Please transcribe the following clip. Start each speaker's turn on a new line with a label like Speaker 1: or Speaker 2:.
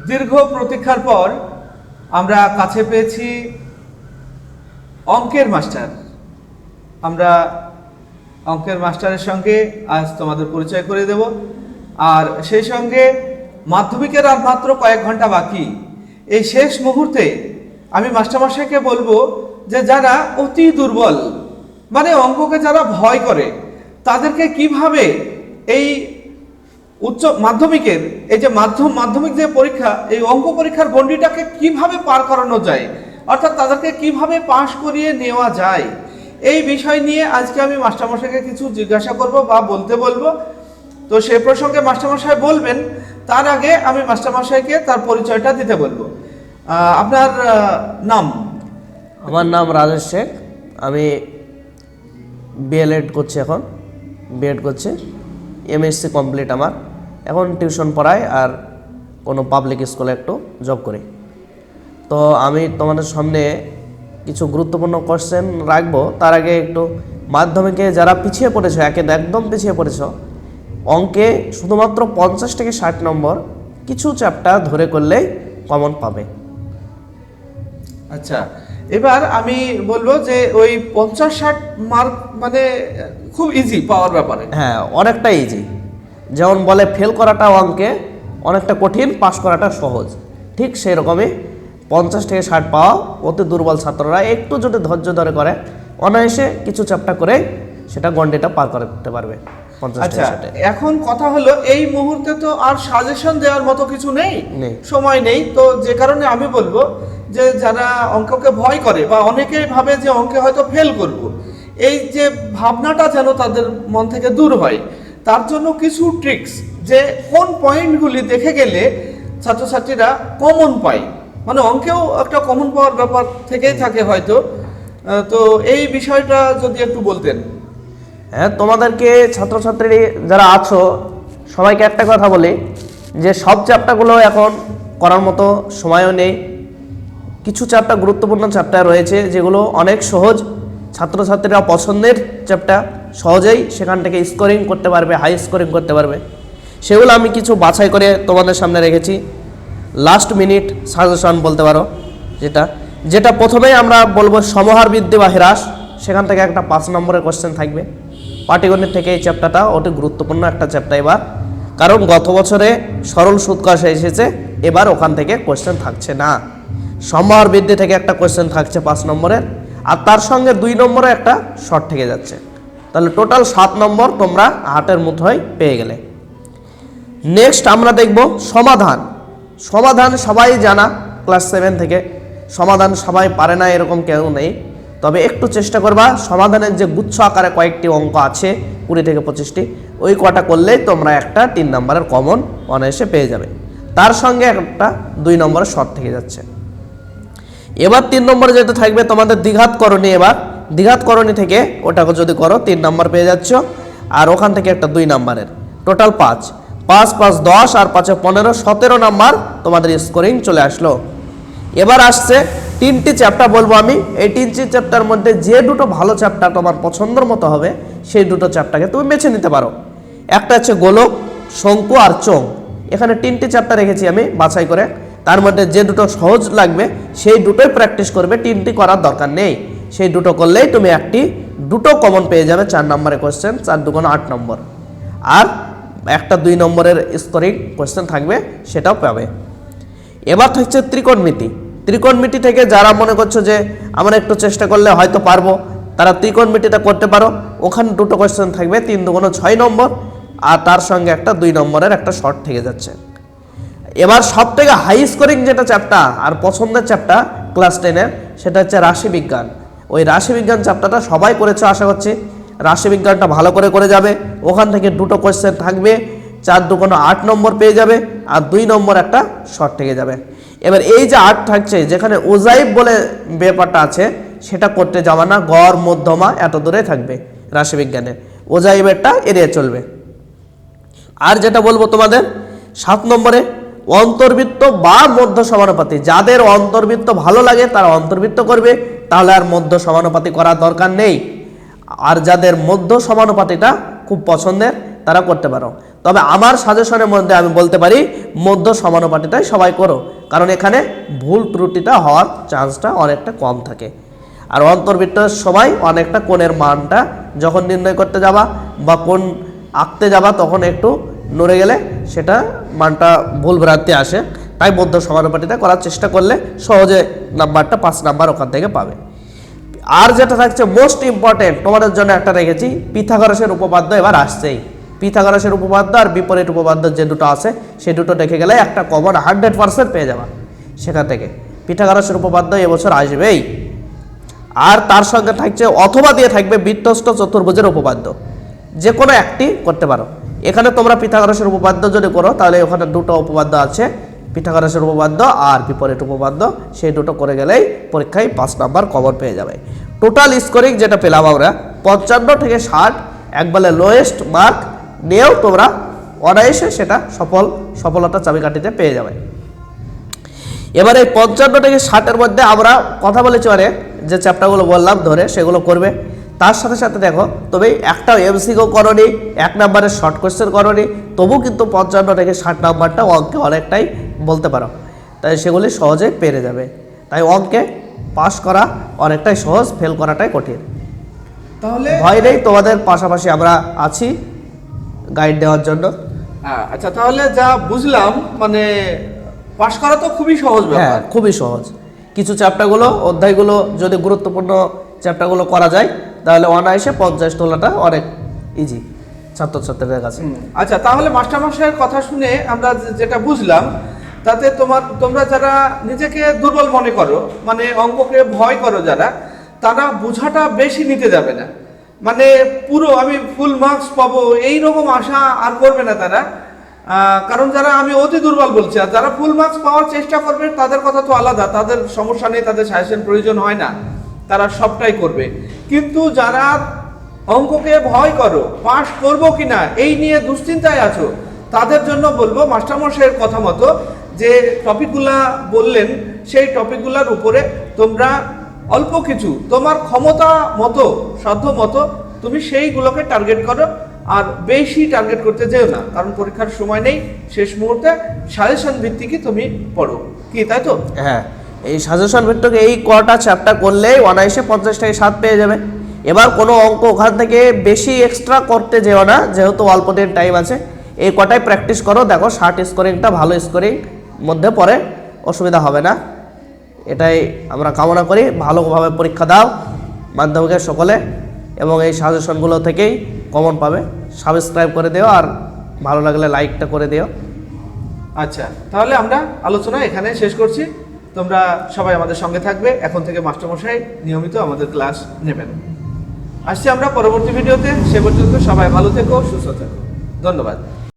Speaker 1: দীর্ঘ প্রতীক্ষার পর আমরা কাছে পেয়েছি অঙ্কের মাস্টার। আমরা অঙ্কের মাস্টারের সঙ্গে আজ তোমাদের পরিচয় করে দেব। আর সেই সঙ্গে মাধ্যমিকের আর মাত্র কয়েক ঘন্টা বাকি। এই শেষ মুহূর্তে আমি মাস্টারমশাইকে বলবো যে যারা অতি দুর্বল, মানে অঙ্ককে যারা ভয় করে, তাদেরকে কিভাবে এই উচ্চ মাধ্যমিকের এই যে মাধ্যমিক যে পরীক্ষা, এই অঙ্ক পরীক্ষার গণ্ডিটাকে কিভাবে পার করানো যায়, অর্থাৎ তাদেরকে কিভাবে পাশ করিয়ে নেওয়া যায়, এই বিষয় নিয়ে আজকে আমি মাস্টারমশাইকে কিছু জিজ্ঞাসা করব বা বলতে বলবো। তো সে প্রসঙ্গে মাস্টারমশাই বলবেন, তার আগে আমি মাস্টারমশাইকে তার পরিচয়টা দিতে বলবো। আপনার নাম?
Speaker 2: আমার নাম রাজেশ শেখ। আমি বিএলএড করছি, এখন বিএড করছি, এমএসসি কমপ্লিট আমার। এখন টিউশন পড়াই আর কোনো পাবলিক স্কুলে একটু জব করি। তো আমি তোমাদের সামনে কিছু গুরুত্বপূর্ণ কোশ্চেন রাখবো। তার আগে একটু মাধ্যমিকে যারা পিছিয়ে পড়েছ, একদম পিছিয়ে পড়েছ, অঙ্কে শুধুমাত্র 50 থেকে 60 নম্বর কিছু চ্যাপ্টার ধরে করলেই কমন পাবে।
Speaker 1: আচ্ছা, এবার আমি বলবো যে ওই 50-60 মার্ক মানে খুব ইজি পাওয়ার ব্যাপারে।
Speaker 2: হ্যাঁ, অনেকটা ইজি। যেমন বলে ফেল করাটা অঙ্কে অনেকটা কঠিন, পাস করাটা সহজ, ঠিক সেই রকমই 50 থেকে 60 পাওয়া অতি দুর্বল ছাত্ররা একটু যদি ধৈর্য ধরে করে অনায়াসে কিছু চ্যাপ্টার করে সেটা গন্ডিটা পার করতে পারবে।
Speaker 1: আচ্ছা, এখন কথা হলো এই মুহূর্তে তো আর সাজেশন দেওয়ার মতো কিছু নেই, সময় নেই। তো যে কারণে আমি বলবো যে যারা অঙ্ককে ভয় করে বা অনেকেই ভাবে যে অঙ্কে হয়তো ফেল করব, এই যে ভাবনাটা যেন তাদের মন থেকে দূর হয়, তার জন্য কিছু ট্রিক্স, যে কোন পয়েন্টগুলি দেখে গেলে ছাত্রছাত্রীরা কমন পায়, মানে অঙ্কেও একটা কমন পাওয়ার ব্যাপার থেকেই থাকে হয়তো। তো এই বিষয়টা যদি একটু বলতেন।
Speaker 2: হ্যাঁ, তোমাদেরকে ছাত্রছাত্রী যারা আছো সবাইকে একটা কথা বলি যে সব চ্যাপ্টারগুলো এখন করার মতো সময়ও নেই। কিছু চ্যাপ্টার গুরুত্বপূর্ণ চ্যাপ্টার রয়েছে যেগুলো অনেক সহজ, ছাত্রছাত্রীরা পছন্দের চ্যাপ্টার, সহজেই সেখান থেকে স্কোরিং করতে পারবে, হাই স্কোরিং করতে পারবে। সেগুলো আমি কিছু বাছাই করে তোমাদের সামনে রেখেছি। লাস্ট মিনিট সাজেশন বলতে পারো, যেটা প্রথমেই আমরা বলবো সমহার বৃদ্ধি বা হ্রাস, সেখান থেকে একটা 5 নম্বরের কোশ্চেন থাকবে। পাটিগণিত থেকে এই চ্যাপ্টারটা অতি গুরুত্বপূর্ণ একটা চ্যাপ্টার এবার, কারণ গত বছরে সরল সুদ কষা এসেছে, এবার ওখান থেকে কোশ্চেন থাকছে না। সমহার বৃদ্ধি থেকে একটা কোশ্চেন থাকছে 5 নম্বরের, আর তার সঙ্গে 2 নম্বরে একটা শর্ট থেকে যাচ্ছে। তাহলে টোটাল 7 নম্বর তোমরা হাতের মুঠোয় পেয়ে গেলে। নেক্সট আমরা দেখব সমাধান। সমাধান সবাই জানা, ক্লাস 7 থেকে। সমাধান সবাই পারে না এরকম কেউ নেই, তবে একটু চেষ্টা করবা। সমাধানের যে গুচ্ছ আকারে কয়েকটি অঙ্ক আছে 20 থেকে 25টি, ওই কটা করলেই তোমরা একটা 3 নম্বরের কমন অনায়াসে পেয়ে যাবে। তার সঙ্গে একটা 2 নম্বরের শর্ট থেকে যাচ্ছে। এবার 3 নম্বরে যেটা থাকবে তোমাদের দ্বিঘাত করণী। এবার দ্বিঘাত করণী থেকে ওটাকে যদি করো 3 নম্বর পেয়ে যাচ্ছ, আর ওখান থেকে একটা 2 নম্বরের, টোটাল 5 5 5 10 আর 5 15 17 নম্বর তোমাদের স্কোরিং চলে আসলো। এবার আসছে 3টি চ্যাপ্টার বলবো আমি। এই 3টি চ্যাপ্টার মধ্যে যে দুটো ভালো চ্যাপ্টার তোমার পছন্দের মতো হবে সেই দুটো চ্যাপ্টারকে তুমি বেছে নিতে পারো। একটা হচ্ছে গোলক, শঙ্কু আর চোঙ। এখানে 3টি চ্যাপ্টার রেখেছি আমি বাছাই করে। তার মধ্যে যে দুটো সহজ লাগবে সেই দুটোই প্র্যাকটিস করবে, 3টি করার দরকার নেই। সেই দুটো করলেই তুমি দুটো কমন পেয়ে যাবে। 4 নম্বরের কোশ্চেন, 4 2 8 নম্বর, আর একটা 2 নম্বরের স্কোরিং কোশ্চেন থাকবে, সেটাও পাবে। এবার থাকছে ত্রিকোণমিতি। ত্রিকোণমিতি থেকে যারা মনে করছো যে আমরা একটু চেষ্টা করলে হয়তো পারবো, তারা ত্রিকোণমিতিটা করতে পারো। ওখানে দুটো কোশ্চেন থাকবে, 3 2 6 নম্বর, আর তার সঙ্গে একটা 2 নম্বরের একটা শর্ট থেকে যাচ্ছে। এবার সব থেকে হাই স্কোরিং যেটা চ্যাপ্টার আর পছন্দের চ্যাপ্টার ক্লাস 10-এর, সেটা হচ্ছে রাশিবিজ্ঞান। ওই রাশিবিজ্ঞান চ্যাপ্টারটা সবাই করেছো আশা করছি। রাশিবিজ্ঞানটা ভালো করে যাবে। ওখান থেকে দুটো কোশ্চেন থাকবে, 4 2 8 নম্বর পেয়ে যাবে, আর 2 নম্বর একটা শর্ট থেকে যাবে। এবার এই যে 8 থাকছে, যেখানে ওজাইব বলে ব্যাপারটা আছে, সেটা করতে যাবে না। গড় মধ্যমা এত দূরে থাকবে রাশিবিজ্ঞানে, ওজাইবেরটা এড়িয়ে চলবে। আর যেটা বলবো তোমাদের 7 নম্বরে অন্তর্বৃত্ত বা মধ্য সমানুপাতি। যাদের অন্তর্বৃত্ত ভালো লাগে তারা অন্তর্বৃত্ত করবে, তাহলে আর মধ্য সমানুপাতি করার দরকার নেই। আর যাদের মধ্য সমানুপাতিটা খুব পছন্দের তারা করতে পারো। তবে আমার সাজেশনের মধ্যে আমি বলতে পারি মধ্য সমানুপাতিটাই সবাই করো, কারণ এখানে ভুল ত্রুটিটা হওয়ার চান্সটা অনেকটা কম থাকে। আর অন্তর্বৃত্তের সময় অনেকটা কোণের মানটা যখন নির্ণয় করতে যাবা বা কোণ আঁকতে যাবা তখন একটু নড়ে গেলে সেটা মানটা ভুল ভ্রান্তি আসে। তাই মধ্য সমানুপাতিটা করার চেষ্টা করলে সহজে নাম্বারটা 5 নাম্বার ওখান থেকে পাবে। আর যেটা থাকছে মোস্ট ইম্পর্টেন্ট তোমাদের জন্য একটা রেখেছি, পিথাগোরাসের উপপাদ্য এবার আসছেই। পিথাগোরাসের উপপাদ্য আর বিপরীত উপপাদ্য যে দুটো আছে সেই দুটো দেখে গেলে একটা কমন 100% পেয়ে যাবা সেখান থেকে। পিথাগোরাসের উপপাদ্য এবছর আসবেই। আর তার সঙ্গে থাকছে অথবা দিয়ে থাকবে বৃত্তস্থ চতুর্ভুজের উপপাদ্য, যে কোনো একটি করতে পারো। এখানে তোমরা পিথাগোরাসের উপপাদ্য যদি করো তাহলে ওখানে দুটো উপপাদ্য আছে, পিথাগোরাসের উপপাদ্য আর বিপরীত উপপাদ্য, সেই দুটো করে গেলেই পরীক্ষায় 5 নাম্বার কমন পেয়ে যাবে। টোটাল স্কোরিং যেটা পেলাম আমরা 55 থেকে 60 একবারে লোয়েস্ট মার্ক নিয়েও তোমরা অনায়াসে সেটা সফলতা চাবিকাঠিতে পেয়ে যাবে। এবারে 55 থেকে 60-এর মধ্যে আমরা কথা বলেছি অনেক, যে চ্যাপ্টারগুলো বললাম ধরে সেগুলো করবে। তার সাথে সাথে দেখো তবে একটা এমসিকিউ করনি, 1 নাম্বারের শর্ট কোয়েশ্চেন করনি, তবু কিন্তু 55 থেকে 60 নাম্বারটা অঙ্কে অনেকটাই বলতে পারো, তাই সেগুলি সহজে পেরে যাবে। তাই অঙ্কে পাস করা অনেকটাই সহজ, ফেল করাটাই কঠিন।
Speaker 1: তাহলে
Speaker 2: ভয় নেই, তোমাদের পাশাপাশি আমরা আছি গাইড দেওয়ার জন্য।
Speaker 1: আচ্ছা, তাহলে যা বুঝলাম মানে পাশ করা তো খুবই সহজ
Speaker 2: হ্যাঁ,
Speaker 1: ব্যাপার।
Speaker 2: খুবই সহজ। কিছু চ্যাপ্টারগুলো অধ্যায়গুলো যদি গুরুত্বপূর্ণ চ্যাপ্টারগুলো করা যায় তাহলে অনায়াসে 50 তোলাটা অনেক ইজি ছাত্রছাত্রীদের কাছে।
Speaker 1: আচ্ছা, তাহলে মাস্টারমশাইয়ের কথা শুনে আমরা যেটা বুঝলাম তাতে তোমরা যারা নিজেকে দুর্বল মনে করো, মানে অঙ্ককে ভয় করো যারা, তারা বোঝাটা বেশি নিতে যাবে না। মানে পুরো আমি ফুল মার্কস পাবো এই রকম আশা আর করবে না তারা। কারণ যারা আমি অতি দুর্বল বলছি, আর যারা ফুল মার্কস পাওয়ার চেষ্টা করবে তাদের কথা তো আলাদা, তাদের সমস্যা নেই, তাদের সাজেশন প্রয়োজন হয় না, তারা সবটাই করবে। কিন্তু যারা অঙ্ককে ভয় করো, পাস করবো কিনা এই নিয়ে দুশ্চিন্তায় আছো, তাদের জন্য বলবো মাস্টারমশাইয়ের কথা মতো যে টপিকগুলা বললেন সেই টপিকগুলোর উপরে তোমরা অল্প কিছু তোমার ক্ষমতা মতো সাধ্য মতো তুমি সেইগুলোকে টার্গেট করো, আর বেশি টার্গেট করতে যেও না, কারণ পরীক্ষার সময় নেই। শেষ মুহূর্তে সাজেশন ভিত্তিকই তুমি পড়ো, কি তাই তো?
Speaker 2: হ্যাঁ, এই সাজেশন ভিত্তিক এই কটা চ্যাপ্টার করলেই অনায়াসে 50 থেকে 60 পেয়ে যাবে। এবার কোনো অঙ্ক ওখান থেকে বেশি এক্সট্রা করতে যেও না, যেহেতু অল্প দিন টাইম আছে। এই কটাই প্র্যাকটিস করো, দেখো 60 স্কোরিংটা ভালো স্কোরিং মধ্যে পড়ে, অসুবিধা হবে না, এটাই আমরা কামনা করি। ভালোভাবে পরীক্ষা দাও মাধ্যমিকের সকলে, এবং এই সাজেশনগুলো থেকেই কমন পাবে। সাবস্ক্রাইব করে দিও, আর ভালো লাগলে লাইকটা করে দিও।
Speaker 1: আচ্ছা, তাহলে আমরা আলোচনা এখানে শেষ করছি। তোমরা সবাই আমাদের সঙ্গে থাকবে, এখন থেকে মাস্টারমশাই নিয়মিত আমাদের ক্লাস নেবেন। আসছি আমরা পরবর্তী ভিডিওতে, সে পর্যন্ত সবাই ভালো থেকো, সুস্থ থেকো, ধন্যবাদ।